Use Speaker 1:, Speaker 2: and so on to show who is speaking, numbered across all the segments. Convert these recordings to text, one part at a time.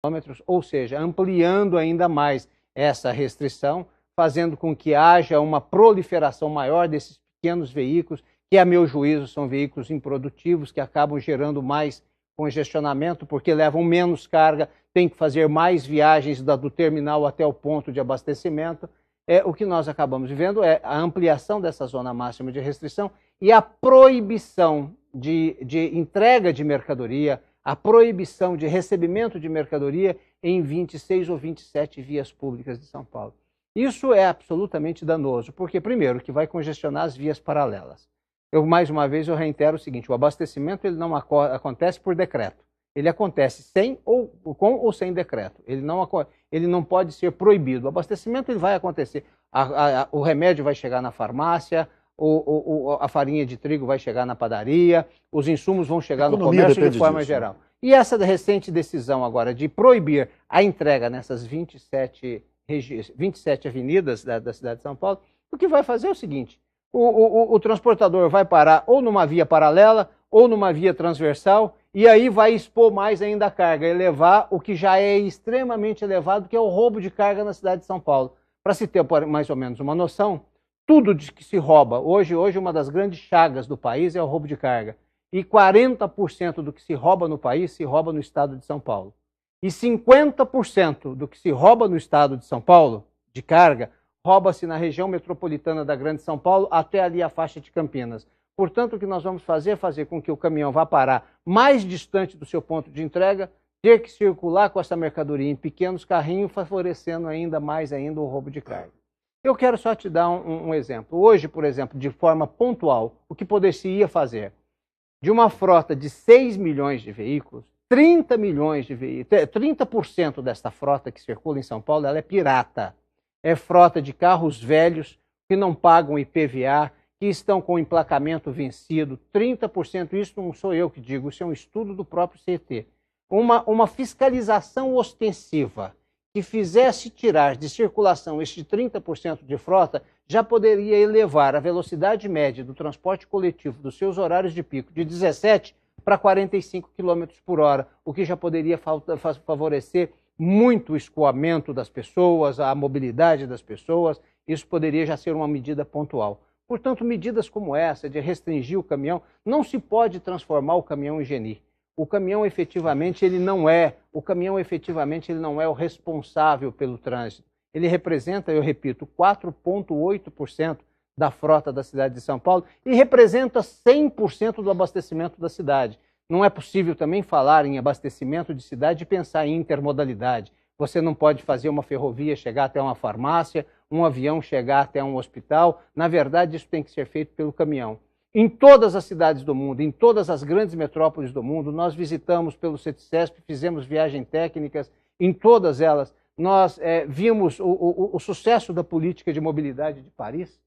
Speaker 1: quilômetros, ou seja, ampliando ainda mais essa restrição, fazendo com que haja uma proliferação maior desses pequenos veículos, que, a meu juízo, são veículos improdutivos, que acabam gerando mais congestionamento, porque levam menos carga, tem que fazer mais viagens do terminal até o ponto de abastecimento. O que nós acabamos vivendo é a ampliação dessa zona máxima de restrição e a proibição de entrega de mercadoria, a proibição de recebimento de mercadoria em 26 ou 27 vias públicas de São Paulo. Isso é absolutamente danoso, porque, primeiro, que vai congestionar as vias paralelas. Mais uma vez, eu reitero o seguinte: o abastecimento ele não acontece por decreto. Ele acontece com ou sem decreto. Ele não pode ser proibido. O abastecimento ele vai acontecer. O remédio vai chegar na farmácia, a farinha de trigo vai chegar na padaria, os insumos vão chegar no comércio de forma geral. E essa recente decisão agora de proibir a entrega nessas 27 avenidas da cidade de São Paulo, o que vai fazer é o seguinte: o transportador vai parar ou numa via paralela ou numa via transversal, e aí vai expor mais ainda a carga, elevar o que já é extremamente elevado, que é o roubo de carga na cidade de São Paulo. Para se ter mais ou menos uma noção, tudo de que se rouba, hoje uma das grandes chagas do país é o roubo de carga. E 40% do que se rouba no país se rouba no estado de São Paulo. E 50% do que se rouba no estado de São Paulo, de carga, rouba-se na região metropolitana da Grande São Paulo até ali a faixa de Campinas. Portanto, o que nós vamos fazer é fazer com que o caminhão vá parar mais distante do seu ponto de entrega, ter que circular com essa mercadoria em pequenos carrinhos, favorecendo ainda mais o roubo de carga. Eu quero só te dar um exemplo. Hoje, por exemplo, de forma pontual, o que poderia fazer? De uma frota de 6 milhões de veículos, 30 milhões de veículos, 30% desta frota que circula em São Paulo, ela é pirata. É frota de carros velhos que não pagam IPVA, que estão com emplacamento vencido. 30%, isso não sou eu que digo, isso é um estudo do próprio CT. Uma fiscalização ostensiva que fizesse tirar de circulação este 30% de frota já poderia elevar a velocidade média do transporte coletivo dos seus horários de pico de 17 para 45 km por hora, o que já poderia favorecer muito o escoamento das pessoas, a mobilidade das pessoas. Isso poderia já ser uma medida pontual. Portanto, medidas como essa de restringir o caminhão, não se pode transformar o caminhão em geni. O caminhão efetivamente ele não é o responsável pelo trânsito. Ele representa, eu repito, 4,8% da frota da cidade de São Paulo e representa 100% do abastecimento da cidade. Não é possível também falar em abastecimento de cidade e pensar em intermodalidade. Você não pode fazer uma ferrovia chegar até uma farmácia, um avião chegar até um hospital. Na verdade, isso tem que ser feito pelo caminhão. Em todas as cidades do mundo, em todas as grandes metrópoles do mundo, nós visitamos pelo CETICESP, fizemos viagens técnicas, em todas elas nós vimos o sucesso da política de mobilidade de Paris,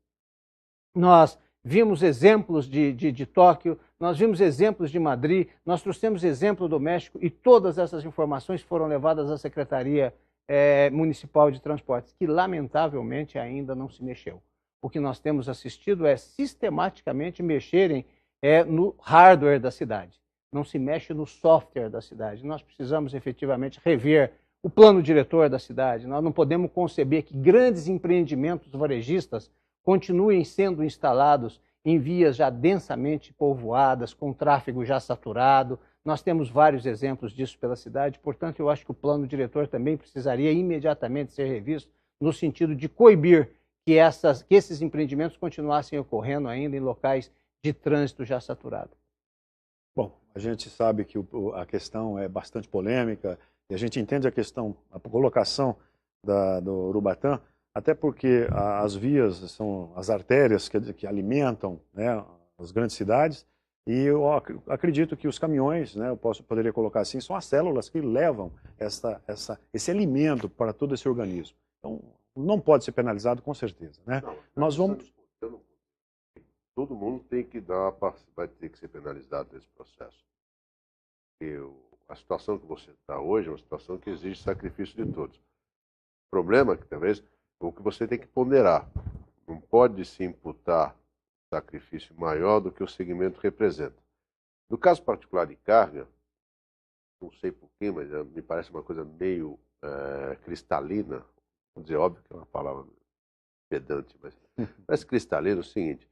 Speaker 1: nós vimos exemplos de Tóquio, nós vimos exemplos de Madrid, nós trouxemos exemplo do México e todas essas informações foram levadas à Secretaria Municipal de Transportes, que lamentavelmente ainda não se mexeu. O que nós temos assistido é sistematicamente mexerem no hardware da cidade. Não se mexe no software da cidade. Nós precisamos efetivamente rever o plano diretor da cidade. Nós não podemos conceber que grandes empreendimentos varejistas continuem sendo instalados em vias já densamente povoadas, com tráfego já saturado. Nós temos vários exemplos disso pela cidade, portanto, eu acho que o plano diretor também precisaria imediatamente ser revisto no sentido de coibir que esses empreendimentos continuassem ocorrendo ainda em locais de trânsito já saturado.
Speaker 2: Bom, a gente sabe que a questão é bastante polêmica e a gente entende a colocação do Urubatã, até porque as vias são as artérias que alimentam, né, as grandes cidades, e eu acredito que os caminhões, né, poderia colocar assim, são as células que levam esse alimento para todo esse organismo. Então, não pode ser penalizado, com certeza, né? Nós vamos...
Speaker 3: Todo mundo vai ter que ser penalizado nesse processo. A situação que você está hoje é uma situação que exige sacrifício de todos. O problema é que talvez o que você tem que ponderar. Não pode se imputar sacrifício maior do que o segmento representa. No caso particular de carga, não sei porquê, mas me parece uma coisa meio cristalina. Vou dizer, óbvio que é uma palavra pedante, mas parece cristalino o seguinte: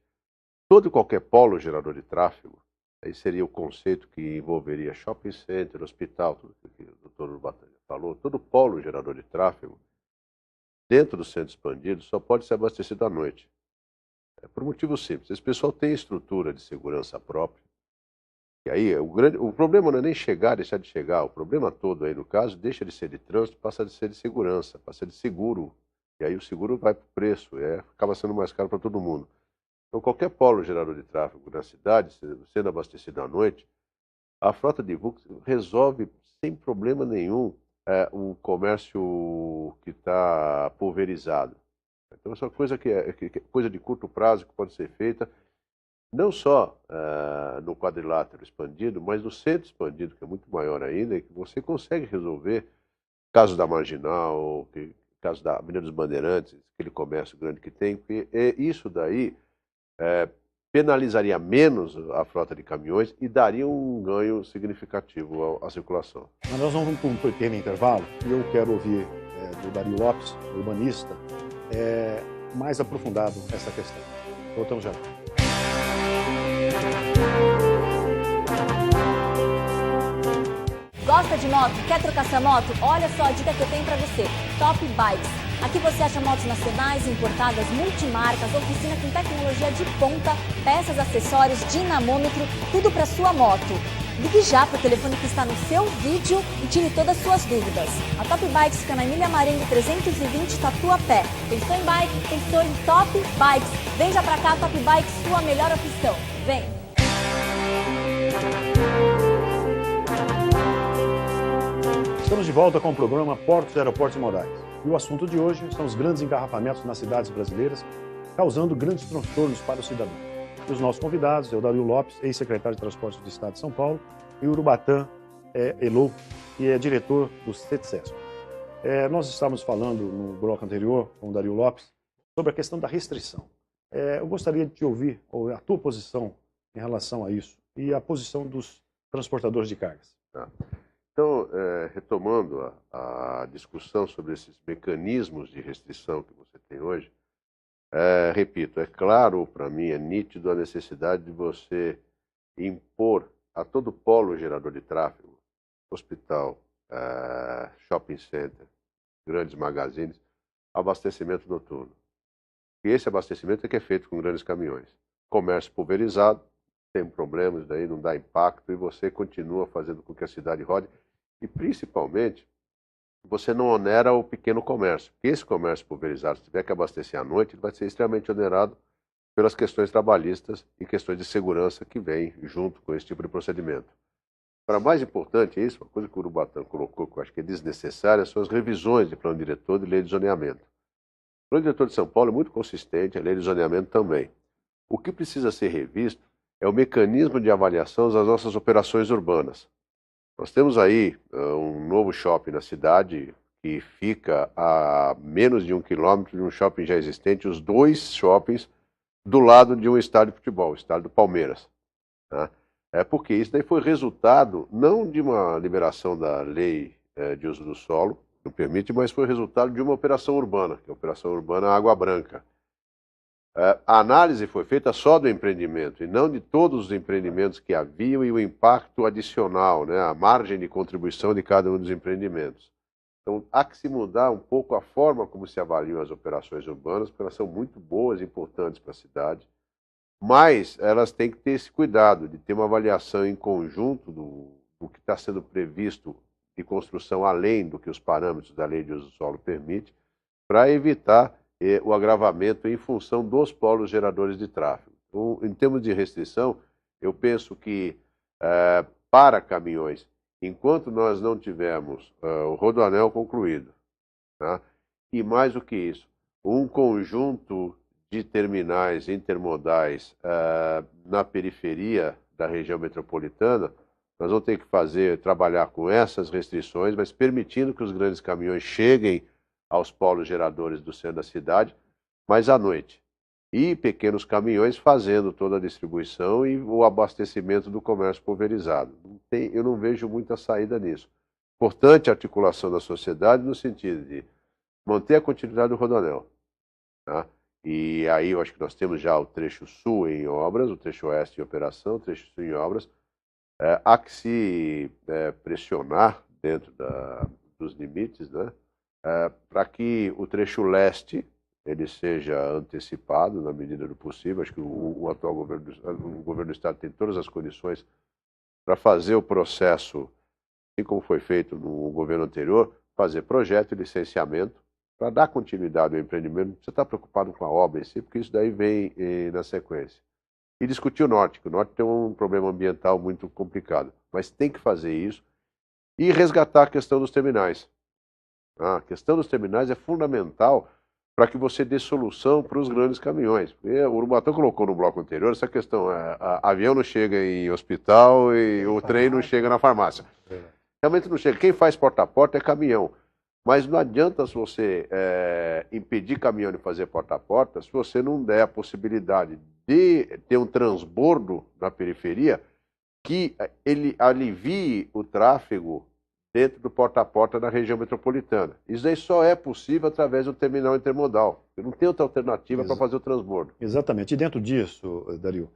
Speaker 3: todo e qualquer polo gerador de tráfego, aí seria o conceito que envolveria shopping center, hospital, tudo que o doutor Urubatã falou, todo polo gerador de tráfego, dentro do centro expandido, só pode ser abastecido à noite. Por um motivo simples: esse pessoal tem estrutura de segurança própria. E aí, o problema não é nem chegar, deixar de chegar. O problema todo aí, no caso, deixa de ser de trânsito, passa de ser de segurança, passa de seguro. E aí o seguro vai para o preço, acaba sendo mais caro para todo mundo. Então, qualquer polo gerador de tráfego na cidade, sendo abastecido à noite, a frota de VUX resolve sem problema nenhum o comércio que está pulverizado. Então, essa coisa que é coisa de curto prazo que pode ser feita, não só no quadrilátero expandido, mas no centro expandido, que é muito maior ainda, e que você consegue resolver casos da Marginal, caso da Avenida dos Bandeirantes, aquele comércio grande que tem, porque isso daí penalizaria menos a frota de caminhões e daria um ganho significativo à circulação.
Speaker 2: Mas nós vamos para um pequeno intervalo e eu quero ouvir do Dario Lopes, urbanista, mais aprofundado essa questão. Voltamos já.
Speaker 4: Gosta de moto? Quer trocar sua moto? Olha só a dica que eu tenho para você. Top Bikes. Aqui você acha motos nacionais, importadas, multimarcas, oficina com tecnologia de ponta, peças, acessórios, dinamômetro, tudo para sua moto. Ligue já para o telefone que está no seu vídeo e tire todas as suas dúvidas. A Top Bikes fica na Emília Marengo 320, Tatuapé. Pensou em bike? Pensou em Top Bikes. Vem já para cá, Top Bikes, sua melhor opção. Vem!
Speaker 2: Estamos de volta com o programa Portos, Aeroportos e Modais. E o assunto de hoje são os grandes engarrafamentos nas cidades brasileiras, causando grandes transtornos para o cidadão. E os nossos convidados é o Dario Lopes, ex-secretário de Transportes do Estado de São Paulo, e o Urubatã Elô, que é diretor do CETSESP. Nós estávamos falando no bloco anterior com o Dario Lopes sobre a questão da restrição. Eu gostaria de te ouvir a tua posição em relação a isso e a posição dos transportadores de cargas.
Speaker 3: Então, retomando a discussão sobre esses mecanismos de restrição que você tem hoje, repito, é claro para mim, é nítido a necessidade de você impor a todo polo gerador de tráfego, hospital, shopping center, grandes magazines, abastecimento noturno. E esse abastecimento é que é feito com grandes caminhões. Comércio pulverizado, tem problemas, daí não dá impacto e você continua fazendo com que a cidade rode e, principalmente, você não onera o pequeno comércio. Porque esse comércio pulverizado, se tiver que abastecer à noite, ele vai ser extremamente onerado pelas questões trabalhistas e questões de segurança que vêm junto com esse tipo de procedimento. Para mais importante isso, uma coisa que o Urubatã colocou, que eu acho que é desnecessária, são as revisões de plano diretor e lei de zoneamento. O plano diretor de São Paulo é muito consistente, a lei de zoneamento também. O que precisa ser revisto é o mecanismo de avaliação das nossas operações urbanas. Nós temos aí um novo shopping na cidade que fica a menos de 1 quilômetro de um shopping já existente, os dois shoppings do lado de um estádio de futebol, o estádio do Palmeiras. Tá? Porque isso daí foi resultado não de uma liberação da lei de uso do solo, não permite, mas foi resultado de uma operação urbana, que é a Operação Urbana Água Branca. A análise foi feita só do empreendimento e não de todos os empreendimentos que haviam e o impacto adicional, né, a margem de contribuição de cada um dos empreendimentos. Então, há que se mudar um pouco a forma como se avaliam as operações urbanas, porque elas são muito boas e importantes para a cidade, mas elas têm que ter esse cuidado de ter uma avaliação em conjunto do que está sendo previsto de construção além do que os parâmetros da lei de uso do solo permite, para evitar o agravamento em função dos polos geradores de tráfego. Então, em termos de restrição, eu penso que para caminhões, enquanto nós não tivermos o rodoanel concluído, tá? E mais do que isso, um conjunto de terminais intermodais na periferia da região metropolitana, nós vamos ter que trabalhar com essas restrições, mas permitindo que os grandes caminhões cheguem aos polos geradores do centro da cidade, mas à noite. e pequenos caminhões fazendo toda a distribuição e o abastecimento do comércio pulverizado. Eu não vejo muita saída nisso. Importante a articulação da sociedade no sentido de manter a continuidade do rodoanel. Tá? E aí eu acho que nós temos já o trecho sul em obras, o trecho oeste em operação, o trecho sul em obras. Há que se pressionar dentro dos limites, né, para que o trecho leste ele seja antecipado na medida do possível. Acho que o atual governo do Estado tem todas as condições para fazer o processo, assim como foi feito no governo anterior, fazer projeto e licenciamento para dar continuidade ao empreendimento. Não precisa estar preocupado com a obra em si, porque isso daí vem na sequência. E discutir o norte, que o norte tem um problema ambiental muito complicado, mas tem que fazer isso e resgatar a questão dos terminais. A questão dos terminais é fundamental para que você dê solução para os grandes caminhões. Porque o Urubatã colocou no bloco anterior essa questão, avião não chega em hospital e o trem não chega na farmácia. Realmente não chega. Quem faz porta a porta é caminhão. Mas não adianta se você impedir caminhão de fazer porta a porta se você não der a possibilidade de ter um transbordo na periferia que ele alivie o tráfego dentro do porta a porta na região metropolitana. Isso aí só é possível através do terminal intermodal. Não tem outra alternativa para fazer o transbordo.
Speaker 2: Exatamente. E dentro disso, Dario,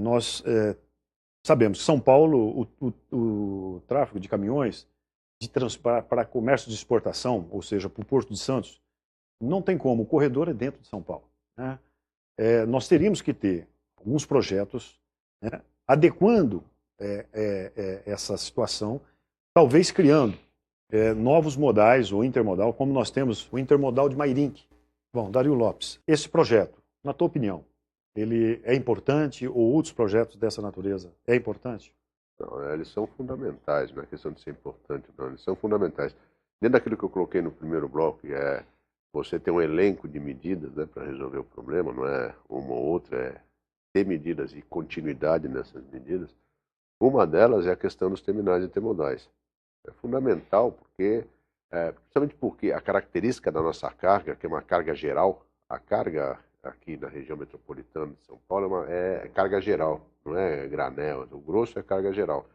Speaker 2: nós sabemos que São Paulo, o tráfego de caminhões para comércio de exportação, ou seja, para o Porto de Santos, não tem como. O corredor é dentro de São Paulo, né? Nós teríamos que ter alguns projetos, né, adequando essa situação, talvez criando novos modais ou intermodal, como nós temos o intermodal de Mairinque. Bom, Dario Lopes, esse projeto, na tua opinião, ele é importante ou outros projetos dessa natureza é importante?
Speaker 3: Não, eles são fundamentais, não é questão de ser importante, não, eles são fundamentais. Dentro daquilo que eu coloquei no primeiro bloco, que é você ter um elenco de medidas, né, para resolver o problema, não é uma ou outra, é ter medidas e continuidade nessas medidas. Uma delas é a questão dos terminais intermodais. É fundamental principalmente porque a característica da nossa carga, que é uma carga geral, a carga aqui na região metropolitana de São Paulo é carga geral, não é granel, o grosso é carga geral.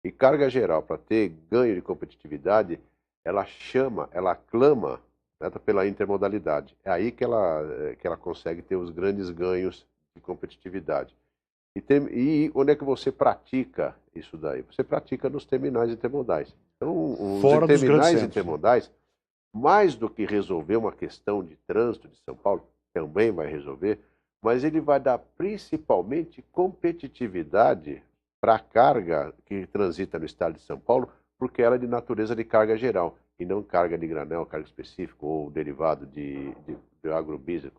Speaker 3: E carga geral, para ter ganho de competitividade, ela clama, né, pela intermodalidade. É aí que ela consegue ter os grandes ganhos de competitividade. E onde é que você pratica isso daí? Você pratica nos terminais intermodais. Então, os terminais intermodais, mais do que resolver uma questão de trânsito de São Paulo, também vai resolver, mas ele vai dar principalmente competitividade para a carga que transita no estado de São Paulo, porque ela é de natureza de carga geral, e não carga de granel, carga específica ou derivado de agrobusiness,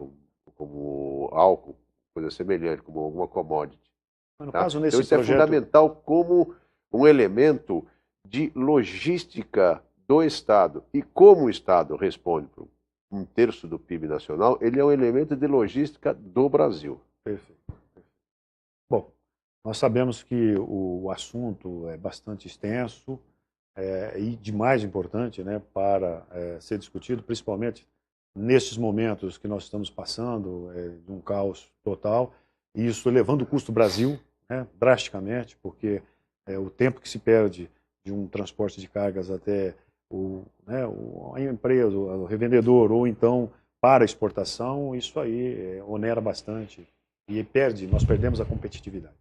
Speaker 3: como álcool, coisa semelhante, como alguma commodity.
Speaker 2: Mas no caso, nesse
Speaker 3: então isso
Speaker 2: projeto...
Speaker 3: é fundamental como um elemento de logística do Estado. E como o Estado responde por 1/3 do PIB nacional, ele é um elemento de logística do Brasil.
Speaker 2: Perfeito. Bom, nós sabemos que o assunto é bastante extenso e de mais importante, né, para ser discutido, principalmente nesses momentos que nós estamos passando, de um caos total, e isso elevando o custo do Brasil, né, drasticamente, porque o tempo que se perde de um transporte de cargas até a empresa, o revendedor, ou então para a exportação, isso aí onera bastante e nós perdemos a competitividade.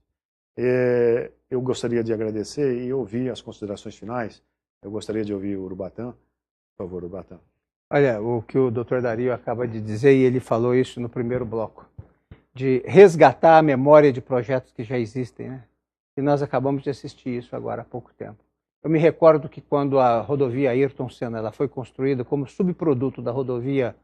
Speaker 2: Eu gostaria de agradecer e ouvir as considerações finais. Eu gostaria de ouvir o Urubatã. Por favor, Urubatã.
Speaker 1: Olha, o que o Dr. Dario acaba de dizer, e ele falou isso no primeiro bloco, de resgatar a memória de projetos que já existem, né? E nós acabamos de assistir isso agora há pouco tempo. Eu me recordo que quando a rodovia Ayrton Senna ela foi construída como subproduto da rodovia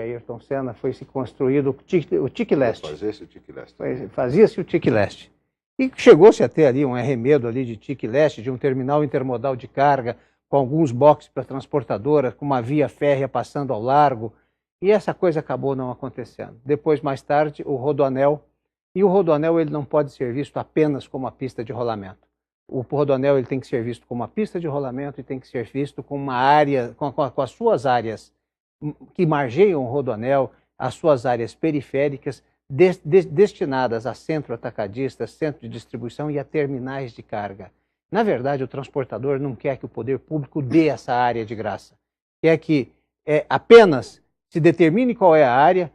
Speaker 1: Ayrton Senna, foi-se construído o TIC Leste.
Speaker 3: Fazia-se o TIC Leste.
Speaker 1: Fazia-se o TIC Leste. E chegou-se a ter ali um arremedo ali de TIC Leste, de um terminal intermodal de carga, com alguns boxes para transportadoras, com uma via férrea passando ao largo. E essa coisa acabou não acontecendo. Depois, mais tarde, o rodoanel. E o rodoanel ele não pode ser visto apenas como uma pista de rolamento. O rodoanel ele tem que ser visto como uma pista de rolamento e tem que ser visto como uma área, com as suas áreas que margeiam o rodoanel, as suas áreas periféricas destinadas a centro atacadistas, centro de distribuição e a terminais de carga. Na verdade, o transportador não quer que o poder público dê essa área de graça. Quer que apenas se determine qual é a área,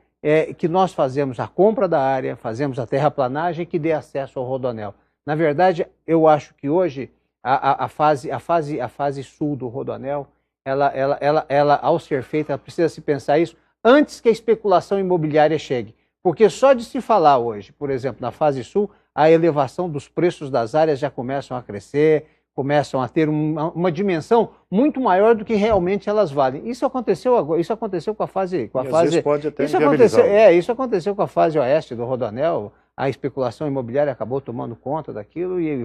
Speaker 1: que nós fazemos a compra da área, fazemos a terraplanagem que dê acesso ao rodoanel. Na verdade, eu acho que hoje a fase sul do rodoanel, ela, ao ser feita, ela precisa se pensar isso antes que a especulação imobiliária chegue. Porque só de se falar hoje, por exemplo, na fase sul, a elevação dos preços das áreas já começam a crescer, começam a ter uma dimensão muito maior do que realmente elas valem. Isso aconteceu agora, isso aconteceu com a fase...
Speaker 2: Às vezes pode até
Speaker 1: isso aconteceu com a fase oeste do rodoanel, a especulação imobiliária acabou tomando conta daquilo e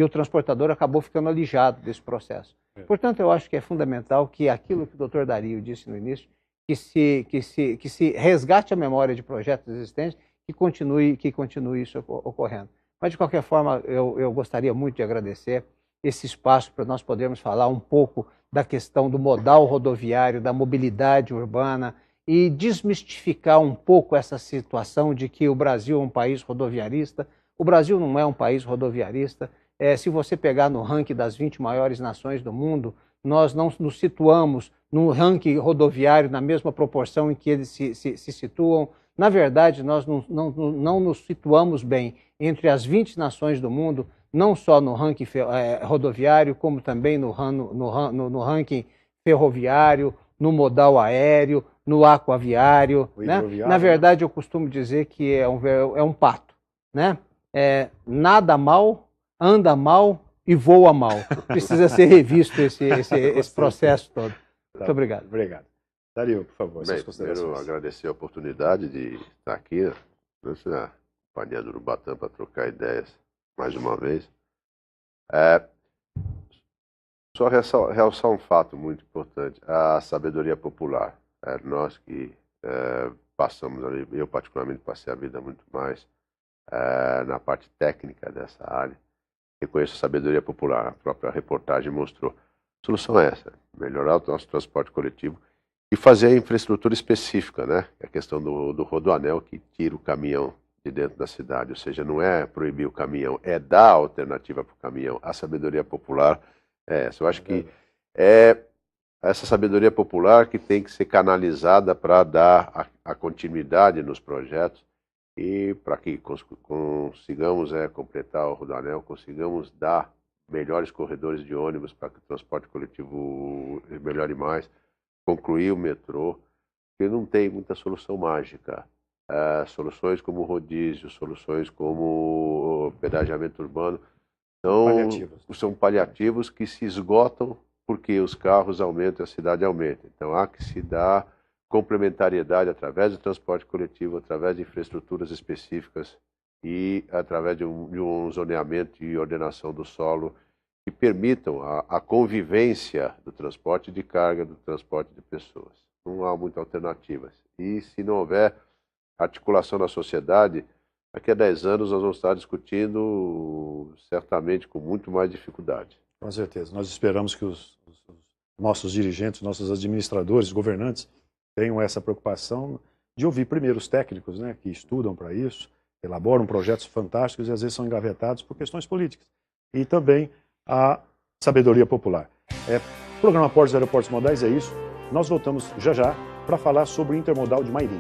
Speaker 1: o transportador acabou ficando alijado desse processo. Portanto, eu acho que é fundamental que aquilo que o Dr. Dario disse no início, que se resgate a memória de projetos existentes, que continue isso ocorrendo. Mas, de qualquer forma, eu gostaria muito de agradecer esse espaço para nós podermos falar um pouco da questão do modal rodoviário, da mobilidade urbana e desmistificar um pouco essa situação de que o Brasil é um país rodoviarista. O Brasil não é um país rodoviarista. Se você pegar no ranking das 20 maiores nações do mundo, nós não nos situamos no ranking rodoviário na mesma proporção em que eles se situam. Na verdade, nós não nos situamos bem entre as 20 nações do mundo, não só no ranking rodoviário, como também no ranking ferroviário, no modal aéreo, no aquaviário. Né? Na verdade, eu costumo dizer que é um pato. Né? Nada mal, anda mal e voa mal. Precisa ser revisto esse processo todo. Muito obrigado.
Speaker 2: Obrigado. Dario, por favor,
Speaker 3: suas considerações. Primeiro, agradecer a oportunidade de estar aqui, na companhia do Urubatã, para trocar ideias mais uma vez. Só realçar um fato muito importante, a sabedoria popular. Nós que passamos ali, eu particularmente passei a vida muito mais na parte técnica dessa área, reconheço a sabedoria popular, a própria reportagem mostrou. A solução é essa, melhorar o nosso transporte coletivo e fazer a infraestrutura específica, né? A questão do rodoanel que tira o caminhão de dentro da cidade, ou seja, não é proibir o caminhão, é dar alternativa para o caminhão. A sabedoria popular é essa. Eu acho que é essa sabedoria popular que tem que ser canalizada para dar a continuidade nos projetos e para que consigamos completar o rodoanel, consigamos dar melhores corredores de ônibus para que o transporte coletivo melhore mais, concluir o metrô, porque não tem muita solução mágica. Soluções como rodízio, soluções como pedagiamento urbano são paliativos que se esgotam porque os carros aumentam e a cidade aumenta. Então há que se dar complementariedade através do transporte coletivo, através de infraestruturas específicas e através de um zoneamento e ordenação do solo que permitam a convivência do transporte de carga, do transporte de pessoas. Não há muitas alternativas. E se não houver articulação na sociedade, daqui a 10 anos nós vamos estar discutindo certamente com muito mais dificuldade.
Speaker 2: Com certeza. Nós esperamos que os nossos dirigentes, nossos administradores, governantes, tenham essa preocupação de ouvir primeiro os técnicos, né, que estudam para isso, elaboram projetos fantásticos e às vezes são engavetados por questões políticas. E também a sabedoria popular. Programa Portos e Aeroportos Modais é isso. Nós voltamos já para falar sobre o intermodal de Mairim.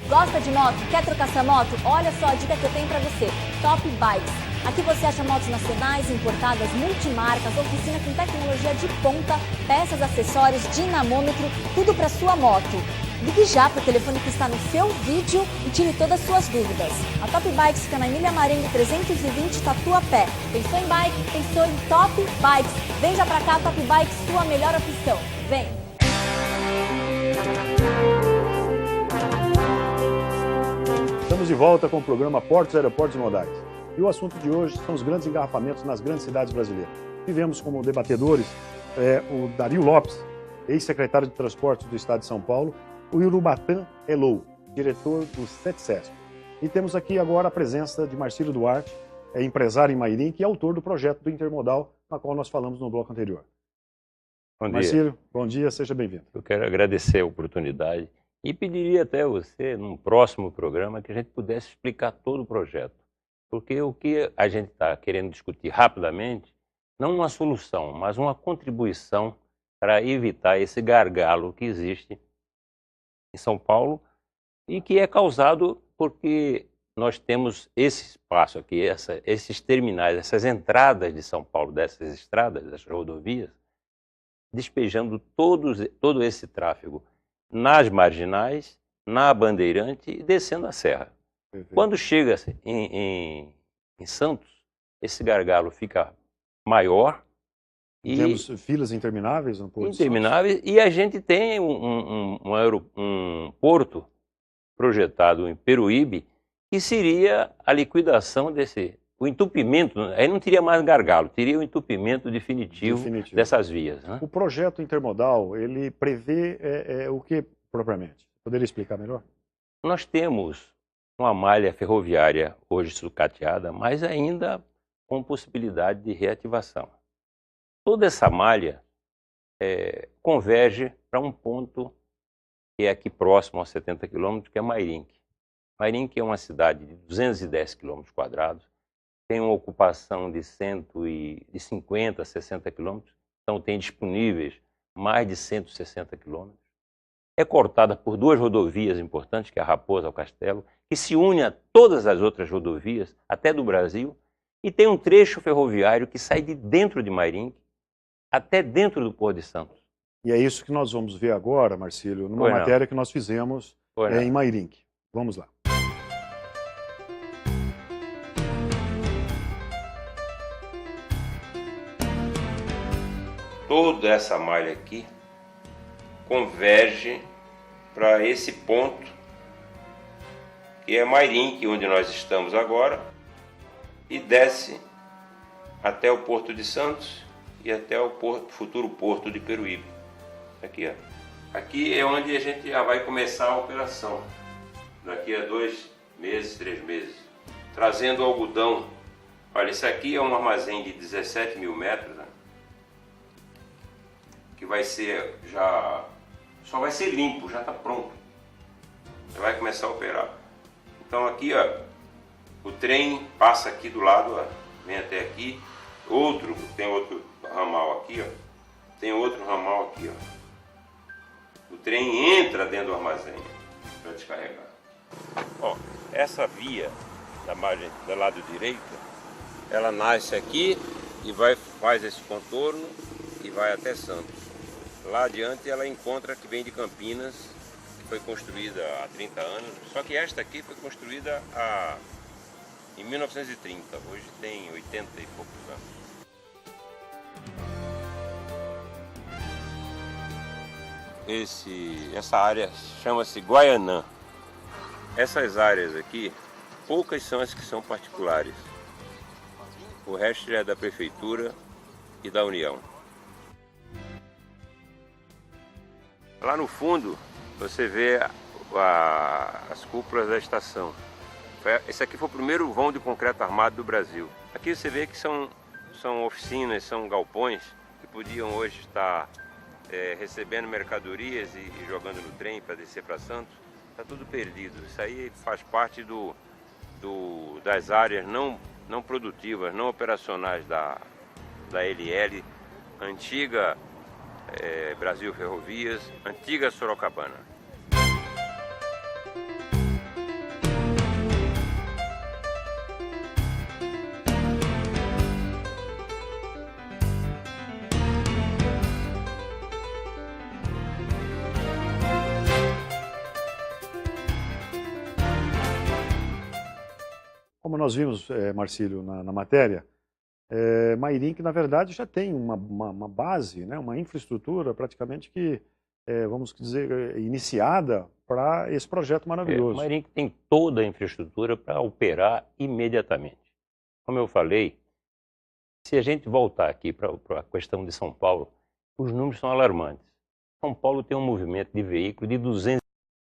Speaker 4: Gosta de moto? Quer trocar sua moto? Olha só a dica que eu tenho para você. Top Bikes. Aqui você acha motos nacionais, importadas, multimarcas, oficina com tecnologia de ponta, peças, acessórios, dinamômetro, tudo para sua moto. Ligue já para o telefone que está no seu vídeo e tire todas as suas dúvidas. A Top Bikes fica na Emília Marengo 320, Tatuapé. Pensou em bike? Pensou em Top Bikes. Vem já para cá, Top Bikes, sua melhor opção. Vem!
Speaker 2: Estamos de volta com o programa Portos e Aeroportos Modais. E o assunto de hoje são os grandes engarrafamentos nas grandes cidades brasileiras. Tivemos como debatedores o Dario Lopes, ex-secretário de Transportes do Estado de São Paulo, o Urubatã Elou, diretor do CETCESP. E temos aqui agora a presença de Marcílio Duarte, empresário em Mairim, que é autor do projeto do Intermodal, na qual nós falamos no bloco anterior.
Speaker 5: Bom dia.
Speaker 2: Marcílio, bom dia, seja bem-vindo.
Speaker 5: Eu quero agradecer a oportunidade e pediria até a você, num próximo programa, que a gente pudesse explicar todo o projeto. Porque o que a gente está querendo discutir rapidamente, não uma solução, mas uma contribuição para evitar esse gargalo que existe em São Paulo e que é causado porque nós temos esse espaço aqui, esses terminais, essas entradas de São Paulo, dessas estradas, dessas rodovias, despejando todo esse tráfego nas marginais, na Bandeirante e descendo a serra.
Speaker 2: Perfeito.
Speaker 5: Quando chega em Santos, esse gargalo fica maior e
Speaker 2: Temos filas intermináveis no Porto de
Speaker 5: intermináveis, e a gente tem um porto projetado em Peruíbe que seria a liquidação o entupimento, aí não teria mais gargalo, teria o entupimento definitivo. Dessas vias. Né?
Speaker 2: O projeto intermodal, ele prevê o que propriamente? Poderia explicar melhor?
Speaker 5: Nós temos uma malha ferroviária hoje sucateada, mas ainda com possibilidade de reativação. Toda essa malha converge para um ponto que é aqui próximo a 70 quilômetros, que é Mairinque. Mairinque é uma cidade de 210 quilômetros quadrados, tem uma ocupação de 150, 60 quilômetros, então tem disponíveis mais de 160 quilômetros. É cortada por duas rodovias importantes, que é a Raposa ao Castelo, que se une a todas as outras rodovias, até do Brasil, e tem um trecho ferroviário que sai de dentro de Mairinque até dentro do Porto de Santos.
Speaker 2: E é isso que nós vamos ver agora, Marcílio, numa matéria que nós fizemos em Mairinque. Vamos lá.
Speaker 5: Toda essa malha aqui converge para esse ponto, que é Mairinque, onde nós estamos agora, e desce até o Porto de Santos e até o futuro Porto de Peruíbe. Aqui, ó. Aqui é onde a gente já vai começar a operação, daqui a 2 meses, 3 meses, trazendo algodão. Olha, isso aqui é um armazém de 17 mil metros, né? Que vai ser só vai ser limpo, já está pronto. Já vai começar a operar. Então aqui, ó, o trem passa aqui do lado, ó, vem até aqui. Tem outro ramal aqui, ó. Tem outro ramal aqui, ó. O trem entra dentro do armazém para descarregar. Ó, essa via da margem do lado direito, ela nasce aqui e faz esse contorno e vai até Santos. Lá adiante ela encontra que vem de Campinas, que foi construída há 30 anos, só que esta aqui foi construída em 1930, hoje tem 80 e poucos anos. Essa área chama-se Guaianã. Essas áreas aqui, poucas são as que são particulares. O resto é da Prefeitura e da União. Lá no fundo, você vê as cúpulas da estação. Esse aqui foi o primeiro vão de concreto armado do Brasil. Aqui você vê que são oficinas, são galpões que podiam hoje estar recebendo mercadorias e jogando no trem para descer para Santos. Está tudo perdido. Isso aí faz parte das áreas não produtivas, não operacionais da LL, antiga Brasil Ferrovias, antiga Sorocabana.
Speaker 2: Como nós vimos, Marcílio, na matéria, Mairinque, na verdade, já tem uma base, né, uma infraestrutura praticamente que, vamos dizer, iniciada para esse projeto maravilhoso.
Speaker 5: Mairinque tem toda a infraestrutura para operar imediatamente. Como eu falei, se a gente voltar aqui para a questão de São Paulo, os números são alarmantes. São Paulo tem um movimento de veículos de 200